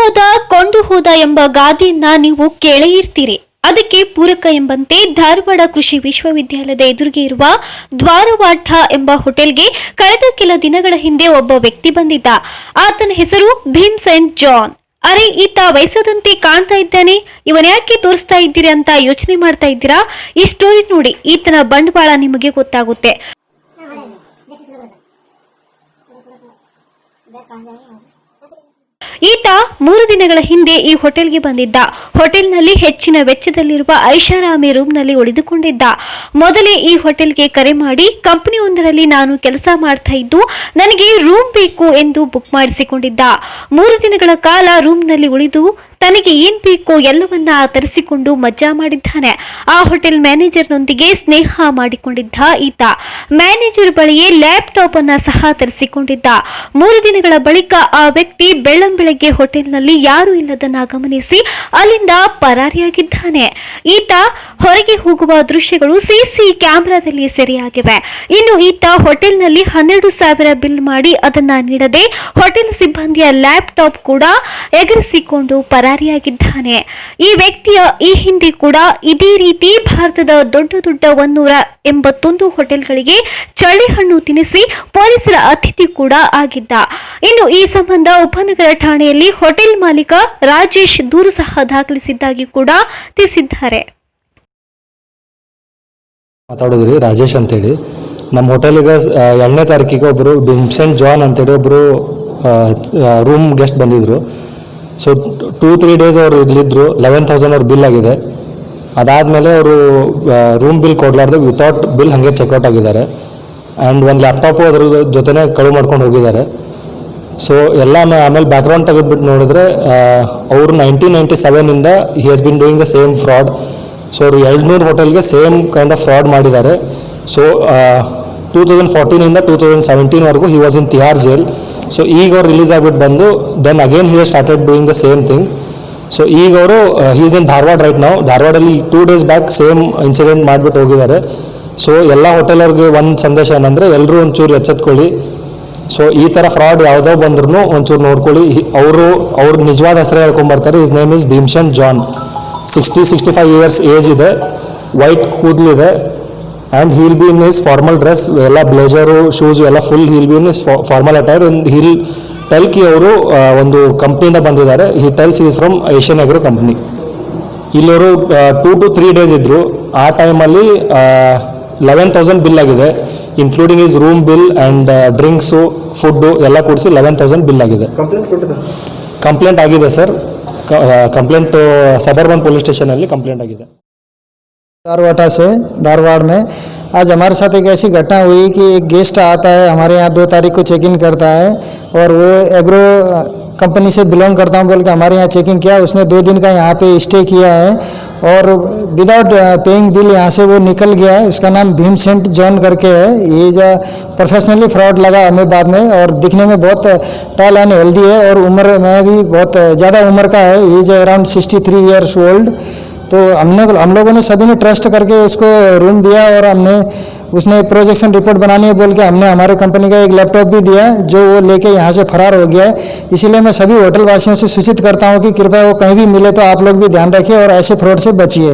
ಹೋದ ಕೊಂಡು ಹೋದ ಎಂಬ ಗಾದೆಯನ್ನ ನೀವು ಕೇಳೇ ಇರ್ತೀರಿ. ಅದಕ್ಕೆ ಪೂರಕ ಎಂಬಂತೆ ಧಾರವಾಡ ಕೃಷಿ ವಿಶ್ವವಿದ್ಯಾಲಯದ ಎದುರಿಗೆ ಇರುವ ದ್ವಾರವಾಡ ಎಂಬ ಹೋಟೆಲ್ಗೆ ಕಳೆದ ಕೆಲ ದಿನಗಳ ಹಿಂದೆ ಒಬ್ಬ ವ್ಯಕ್ತಿ ಬಂದಿದ್ದ. ಆತನ ಹೆಸರು ಭೀಮ್ಸೆನ್ ಜಾನ್. ಅರೆ, ಈತ ವಯಸ್ಸಾದಂತೆ ಕಾಣ್ತಾ ಇದ್ದಾನೆ, ಇವನ್ ಯಾಕೆ ತೋರಿಸ್ತಾ ಇದ್ದೀರಿ ಅಂತ ಯೋಚನೆ ಮಾಡ್ತಾ ಇದ್ದೀರಾ? ಈ ಸ್ಟೋರಿ ನೋಡಿ, ಈತನ ಬಂಡವಾಳ ನಿಮಗೆ ಗೊತ್ತಾಗುತ್ತೆ. ಈತ 3 ದಿನಗಳ ಹಿಂದೆ ಈ ಹೋಟೆಲ್ಗೆ ಬಂದಿದ್ದ. ಹೋಟೆಲ್ನಲ್ಲಿ ಹೆಚ್ಚಿನ ವೆಚ್ಚದಲ್ಲಿರುವ ಐಷಾರಾಮಿ ರೂಮ್ನಲ್ಲಿ ಉಳಿದುಕೊಂಡಿದ್ದ. ಮೊದಲೇ ಈ ಹೋಟೆಲ್ಗೆ ಕರೆ ಮಾಡಿ ಕಂಪನಿಯೊಂದರಲ್ಲಿ ನಾನು ಕೆಲಸ ಮಾಡ್ತಾ ಇದ್ದು ನನಗೆ ರೂಮ್ ಬೇಕು ಎಂದು ಬುಕ್ ಮಾಡಿಸಿಕೊಂಡಿದ್ದ. 3 ದಿನಗಳ ಕಾಲ ರೂಮ್ನಲ್ಲಿ ಉಳಿದು ತನಗೆ ಏನ್ ಬೇಕೋ ಎಲ್ಲವನ್ನ ತರಿಸಿಕೊಂಡು ಮಜಾ ಮಾಡಿದ್ದಾನೆ. ಆ ಹೋಟೆಲ್ ಮ್ಯಾನೇಜರ್ನೊಂದಿಗೆ ಸ್ನೇಹ ಮಾಡಿಕೊಂಡಿದ್ದ ಈತ. ಮ್ಯಾನೇಜರ್ ಬಳಿಯೇ ಲ್ಯಾಪ್ಟಾಪ್ ಅನ್ನ ಸಹ ತರಿಸಿಕೊಂಡಿದ್ದ. 3 ದಿನಗಳ ಬಳಿಕ ಆ ವ್ಯಕ್ತಿ ಬೆಳ್ಳಂಬೆಳಗ್ಗೆ ಹೋಟೆಲ್ನಲ್ಲಿ ಯಾರು ಇಲ್ಲದನ್ನ ಗಮನಿಸಿ ಅಲ್ಲಿಂದ ಪರಾರಿಯಾಗಿದ್ದಾನೆ. ಈತ ಹೊರಗೆ ಹೋಗುವ ದೃಶ್ಯಗಳು ಸಿಸಿ ಕ್ಯಾಮೆರಾದಲ್ಲಿ ಸೆರೆಯಾಗಿವೆ. ಇನ್ನು ಈತ ಹೋಟೆಲ್ನಲ್ಲಿ 12,000 ಬಿಲ್ ಮಾಡಿ ಅದನ್ನ ನೀಡದೆ ಹೋಟೆಲ್ ಸಿಬ್ಬಂದಿಯ ಲ್ಯಾಪ್ಟಾಪ್ ಕೂಡ ಎಗರಿಸಿಕೊಂಡು ಪರಾರಿಯಾಗಿದ್ದಾನೆ. ಈ ವ್ಯಕ್ತಿಯ ಈ ಹಿಂದೆ ಕೂಡ ಇದೇ ರೀತಿ ಭಾರತದ ದೊಡ್ಡ ದೊಡ್ಡ 181 ಹೋಟೆಲ್ಗಳಿಗೆ ಚಳಿಹಣ್ಣು ತಿನ್ನಿಸಿ ಪೊಲೀಸರ ಅತಿಥಿ ಕೂಡ ಆಗಿದ್ದ. ಇನ್ನು ಈ ಸಂಬಂಧ ಉಪನಗರ ಠಾಣೆಯಲ್ಲಿ ಹೋಟೆಲ್ ಮಾಲೀಕ ರಾಜೇಶ್ ದೂರು ಸಹ ದಾಖಲಿಸಿದ್ದಾಗಿ ಕೂಡ ತಿಳಿಸಿದ್ದಾರೆ. ಮಾತಾಡೋದ್ರಿ ರಾಜೇಶ್ ಅಂತೇಳಿ. ನಮ್ಮ ಹೋಟೆಲ್ಗೆ 2ನೇ ತಾರೀಕಿಗೆ ಒಬ್ಬರು ಭೀಮ್ಸೆನ್ ಜಾನ್ ಅಂತೇಳಿ ಒಬ್ಬರು ರೂಮ್ ಗೆಸ್ಟ್ ಬಂದಿದ್ರು. ಸೊ 2-3 ಡೇಸ್ ಅವರು ಇಲ್ಲಿದ್ದರು. 11,000 ಅವ್ರ ಬಿಲ್ ಆಗಿದೆ. ಅದಾದಮೇಲೆ ಅವರು ರೂಮ್ ಬಿಲ್ ಕೊಡಲಾರ್ದೆ ವಿತೌಟ್ ಬಿಲ್ ಹಾಗೆ ಚೆಕ್ಔಟ್ ಆಗಿದ್ದಾರೆ. ಆ್ಯಂಡ್ ಒಂದು ಲ್ಯಾಪ್ಟಾಪು ಅದ್ರ ಜೊತೆನೇ ಕಳು ಮಾಡ್ಕೊಂಡು ಹೋಗಿದ್ದಾರೆ. ಸೊ ಎಲ್ಲ ಆಮೇಲೆ ಬ್ಯಾಕ್ಗ್ರೌಂಡ್ ತೆಗೆದುಬಿಟ್ಟು ನೋಡಿದ್ರೆ ಅವರು 1997ಇಂದ he has been doing the same fraud. So ಅವರು 200 ಹೋಟೆಲ್ಗೆ ಸೇಮ್ ಕೈಂಡ್ ಆಫ್ ಫ್ರಾಡ್ ಮಾಡಿದ್ದಾರೆ. ಸೊ 2014ಇಂದ 2017ವರೆಗೂ he was in Tihar jail. So ಈಗ ಅವ್ರು ರಿಲೀಸ್ ಆಗಿಬಿಟ್ಟು ಬಂದು then again he has started doing the same thing. So ಈಗ ಅವರು he is in Dharwad right ನಾವು. ಧಾರವಾಡಲ್ಲಿ 2 ಡೇಸ್ ಬ್ಯಾಕ್ ಸೇಮ್ ಇನ್ಸಿಡೆಂಟ್ ಮಾಡಿಬಿಟ್ಟು ಹೋಗಿದ್ದಾರೆ. ಸೊ ಎಲ್ಲ ಹೋಟೆಲವ್ರಿಗೆ ಒಂದು ಸಂದೇಶ ಏನಂದರೆ ಎಲ್ಲರೂ ಒಂಚೂರು ಎಚ್ಚೆತ್ಕೊಳ್ಳಿ. ಸೊ ಈ ಥರ ಫ್ರಾಡ್ ಯಾವುದೋ ಬಂದ್ರೂ ಒಂಚೂರು ನೋಡ್ಕೊಳ್ಳಿ. ಅವ್ರ ನಿಜವಾದ ಹೆಸರೇ ಹೇಳ್ಕೊಂಬರ್ತಾರೆ. His name is Bhimsen John. 60-65 years age ಇದೆ. ವೈಟ್ ಕೂದಲಿದೆ. And he'll be in his formal dress. ಎಲ್ಲ ಬ್ಲೇಜರು ಶೂಸು ಎಲ್ಲ full he'll be in his formal attire. He'll ಟೆಲ್ಕಿ ಅವರು ಒಂದು ಕಂಪ್ನಿಯಿಂದ ಬಂದಿದ್ದಾರೆ. He tells is from Asian agro company. ಇಲ್ಲವರು 2 to 3 ಡೇಸ್ ಇದ್ದರು. ಆ ಟೈಮಲ್ಲಿ 11,000 ಬಿಲ್ ಆಗಿದೆ, including is room bill and drinks food ಎಲ್ಲ ಕೂಡಿಸಿ 11,000 ಬಿಲ್ ಆಗಿದೆ. ಕಂಪ್ಲೇಂಟ್ ಆಗಿದೆ ಸರ್. ಕಂಪ್ಲೇಂಟ್ ಸಬರ್ಬನ್ ಪೊಲೀಸ್ ಸ್ಟೇಷನಲ್ಲಿ ಕಂಪ್ಲೇಂट आಗಿದೆ. धारवाड़ा से धारवाड़ में आज हमारे साथ एक ऐसी घटना हुई कि एक गेस्ट आता है हमारे यहाँ 2 तारीख को चेक इन करता है और वो एग्रो कंपनी से बिलोंग करता हूँ बोल के हमारे यहाँ चेकिंग किया. उसने 2 दिन का यहाँ पे स्टे किया है और विदाउट पेइंग बिल यहाँ से वो निकल गया है. उसका नाम भीमसेन जॉन करके है. ये जो प्रोफेशनली फ्रॉड लगा हमें बाद में. और दिखने में बहुत टॉल एंड हेल्दी है और उम्र में भी बहुत ज़्यादा उम्र का है. Age around 63 years old. तो हम लोगों ने सभी ने ट्रस्ट करके उसको रूम दिया और उसने प्रोजेक्शन रिपोर्ट बनानी है बोल के हमने हमारे कंपनी का एक लैपटॉप भी दिया जो वो लेके यहाँ से फरार हो गया है. इसीलिए मैं सभी होटल वासियों से सूचित करता हूँ कि कृपया वो कहीं भी मिले तो आप लोग भी ध्यान रखिए और ऐसे फ्रॉड से बचिए.